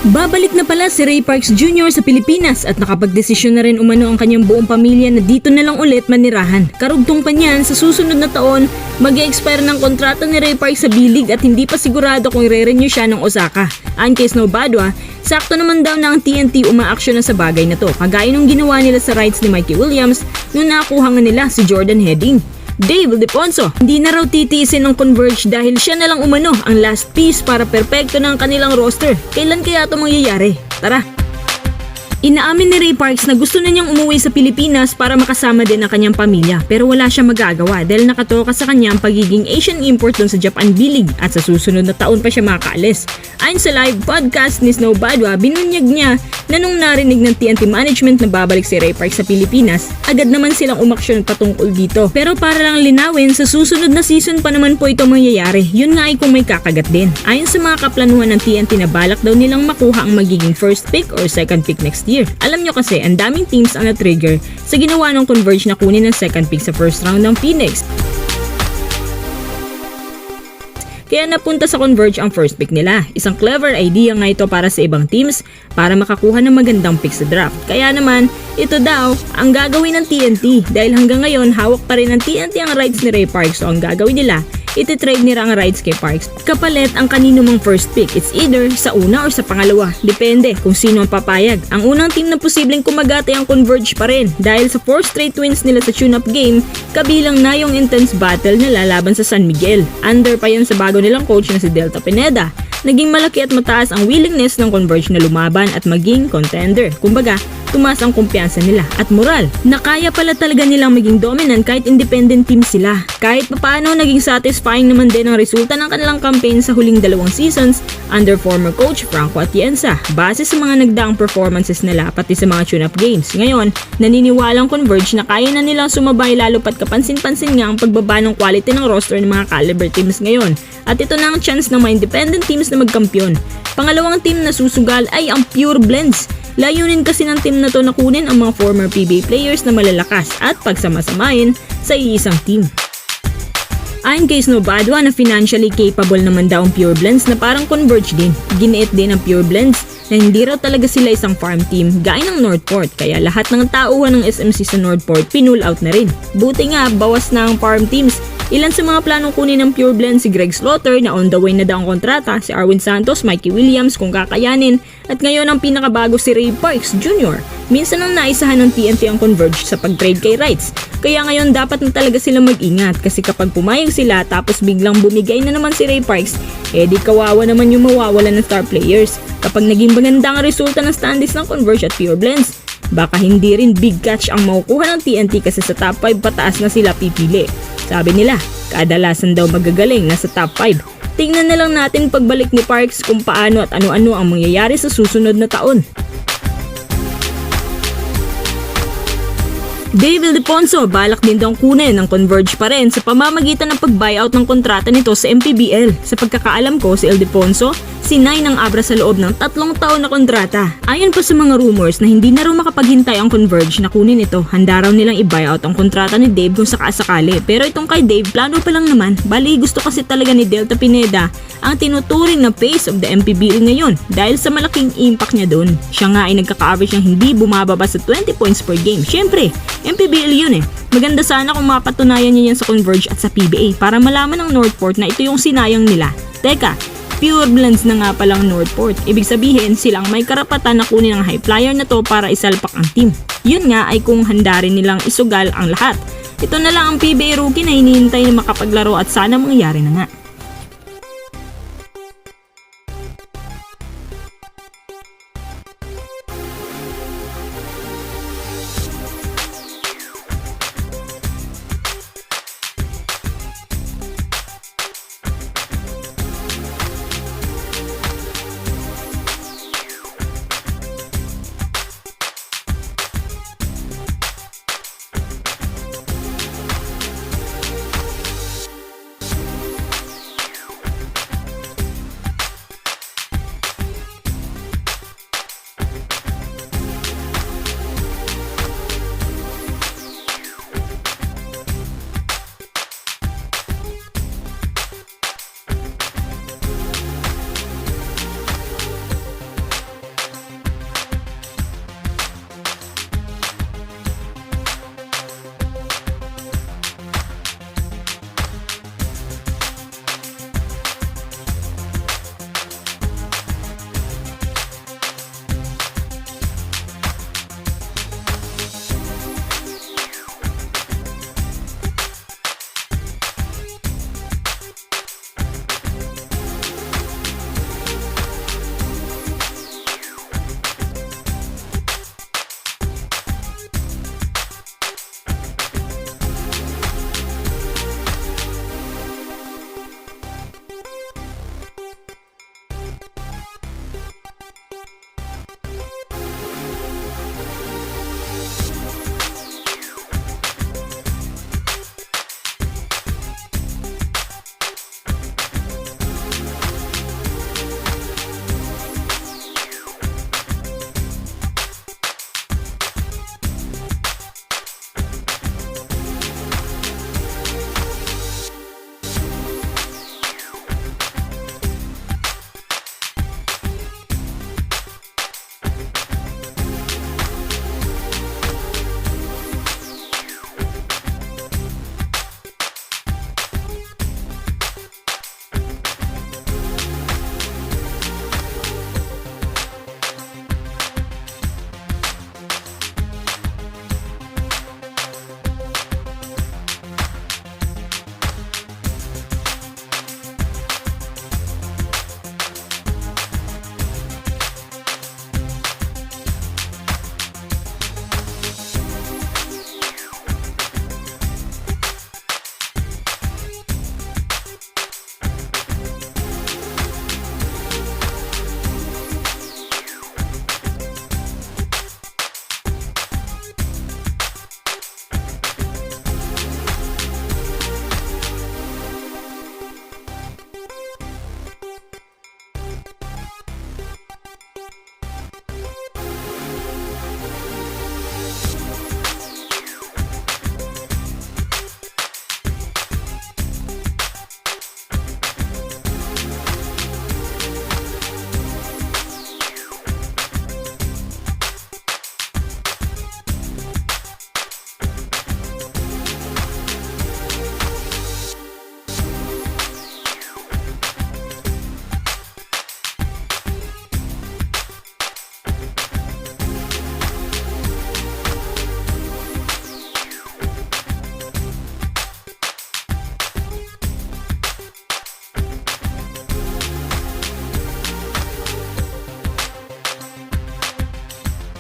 Babalik na pala si Ray Parks Jr. sa Pilipinas at nakapagdesisyon na rin umano ang kanyang buong pamilya na dito na lang ulit manirahan. Karugtong pa niyan, sa susunod na taon, mag-e-expire ng kontrata ni Ray Parks sa B-League at hindi pa sigurado kung i-renew siya ng Osaka. Ayon kay Snow Badwa, sakto naman daw na ang TNT umaaksyon na sa bagay na to, kagaya nung ginawa nila sa rights ni Mikey Williams nung nakuha nga nila si Jordan Heading. Dave Ildefonso, hindi na raw titiisin ng Converge dahil siya na lang umano ang last piece para perpekto ng kanilang roster. Kailan kaya ito mangyayari? Tara! Inaamin ni Ray Parks na gusto na niyang umuwi sa Pilipinas para makasama din ang kanyang pamilya pero wala siyang magagawa dahil nakatoka sa kanya ang pagiging Asian import dun sa Japan B-League at sa susunod na taon pa siya makaalis. Ayon sa live podcast ni Snow Badwa, binunyag niya na nung narinig ng TNT management na babalik si Ray Parks sa Pilipinas, agad naman silang umaksyon patungkol dito. Pero para lang linawin, sa susunod na season pa naman po ito mangyayari. Yun nga ay kung may kakagat din. Ayon sa mga kaplanuhan ng TNT na balak daw nilang makuha ang magiging first pick or second pick next year. Alam nyo kasi, ang daming teams ang na-trigger sa ginawa ng Converge na kunin ng second pick sa first round ng Phoenix. Kaya napunta sa Converge ang first pick nila. Isang clever idea nga ito para sa ibang teams para makakuha ng magandang pick sa draft. Kaya naman, ito daw ang gagawin ng TNT dahil hanggang ngayon hawak pa rin ng TNT ang rights ni Ray Parks, so ang gagawin nila, iti-trade nila ang rights kay Parks kapalit ang kanino mang first pick. It's either sa una or sa pangalawa. Depende kung sino ang papayag. Ang unang team na posibleng kumagate ang Converge pa rin dahil sa 4 straight wins nila sa tune-up game, kabilang na yung intense battle nila laban sa San Miguel. Under pa yan sa bago nilang coach na si Delta Pineda. Naging malaki at mataas ang willingness ng Converge na lumaban at maging contender. Kumbaga, tumaas ang kumpiyansa nila at moral na kaya pala talaga nilang maging dominant kahit independent team sila. Kahit papaano naging satisfying naman din ang resulta ng kanilang campaign sa huling 2 seasons under former coach Franco Atienza base sa mga nagdaang performances nila pati sa mga tune-up games. Ngayon, naniniwalang Converge na kaya na nilang sumabay lalo pat kapansin-pansin nga ang pagbaba ng quality ng roster ng mga caliber teams ngayon. At ito na ang chance ng mga independent teams na magkampiyon. Pangalawang team na susugal ay ang Pure Blends. Layunin kasi ng team na to na kunin ang mga former PBA players na malalakas at pagsamasamahin sa iisang team. Ayon kay Snow Badwa na financially capable naman daw ang Pure Blends na parang Converge din. Giniit din ang Pure Blends na hindi raw talaga sila isang farm team gaya ng Northport kaya lahat ng tauhan ng SMC sa Northport pinull out na rin. Buti nga bawas na ang farm teams. Ilan sa mga planong kunin ng Pure Blend si Greg Slaughter na on the way na daw ang kontrata, si Arwin Santos, Mikey Williams kung kakayanin, at ngayon ang pinakabago si Ray Parks Jr. Minsan ang naisahan ng TNT ang Converge sa pag-trade kay Rights. Kaya ngayon dapat na talaga sila mag-ingat kasi kapag pumayag sila tapos biglang bumigay na naman si Ray Parks, di kawawa naman yung mawawala ng star players. Kapag naging maganda ang resulta ng standings ng Converge at Pure Blends, baka hindi rin big catch ang makukuha ng TNT kasi sa top 5 pataas na sila pipili. Sabi nila, kadalasan daw magagaling na sa top 5. Tingnan na lang natin pagbalik ni Parks kung paano at ano-ano ang mangyayari sa susunod na taon. Dave Ildefonso, balak din daw kunin ng Converge pa rin sa pamamagitan ng pag-buyout ng kontrata nito sa MPBL. Sa pagkakaalam ko, si Ildefonso, sinay ng abra sa loob ng 3 taon na kontrata. Ayon pa sa mga rumors na hindi na raw makapaghintay ang Converge na kunin ito, handa raw nilang i-buyout ang kontrata ni Dave kung sakasakali. Pero itong kay Dave, plano pa lang naman. Bali, gusto kasi talaga ni Delta Pineda ang tinuturing na face of the MPBL ngayon dahil sa malaking impact niya doon. Siya nga ay nagkaka-average ng hindi bumababa sa 20 points per game. Siyempre, MPBL yun eh. Maganda sana kung mapatunayan niya yan sa Converge at sa PBA para malaman ng Northport na ito yung sinayang nila. Teka, Pure Blends na nga palang Northport. Ibig sabihin, silang may karapatan na kunin ang high flyer na to para isalpak ang team. Yun nga ay kung handa rin nilang isugal ang lahat. Ito na lang ang PBA rookie na hinihintay na makapaglaro at sana mangyari na nga.